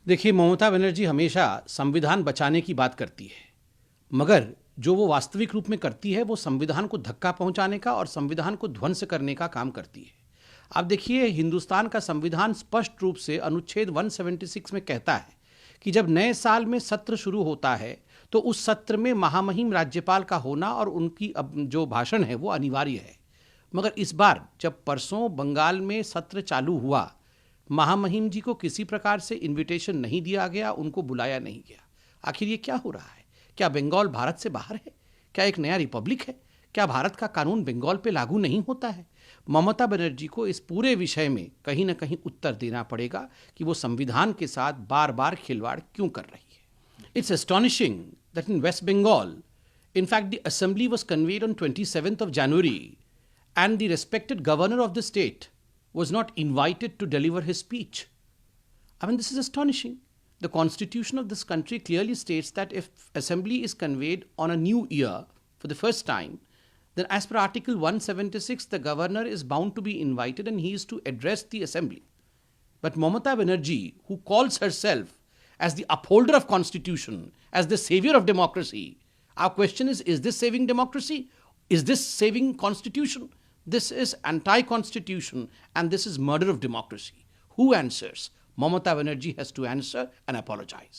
देखिए, ममता बनर्जी हमेशा संविधान बचाने की बात करती है, मगर जो वो वास्तविक रूप में करती है वो संविधान को धक्का पहुंचाने का और संविधान को ध्वंस करने का काम करती है। आप देखिए, हिंदुस्तान का संविधान स्पष्ट रूप से अनुच्छेद 176 में कहता है कि जब नए साल में सत्र शुरू होता है तो उस सत्र में महामहिम राज्यपाल का होना और उनकी अब जो भाषण है वो अनिवार्य है। मगर इस बार जब परसों बंगाल में सत्र चालू हुआ, महामहिम जी को किसी प्रकार से इनविटेशन नहीं दिया गया, उनको बुलाया नहीं गया। आखिर ये क्या हो रहा है? क्या बंगाल भारत से बाहर है? क्या एक नया रिपब्लिक है? क्या भारत का कानून बंगाल पे लागू नहीं होता है? ममता बनर्जी को इस पूरे विषय में कहीं ना कहीं उत्तर देना पड़ेगा कि वो संविधान के साथ बार बार खिलवाड़ क्यों कर रही है। It's astonishing that in west Bengal, in fact, the assembly was convened on 27th of January, and the respected governor of the state was not invited to deliver his speech. I mean, this is astonishing. The constitution of this country clearly states that if assembly is convened on a new year for the first time, then as per Article 176, the governor is bound to be invited and he is to address the assembly. But Mamata Banerjee, who calls herself as the upholder of constitution, as the savior of democracy, our question is this saving democracy? Is this saving constitution? This is anti-constitution and this is murder of democracy. Who answers? Mamata Banerjee has to answer and apologize.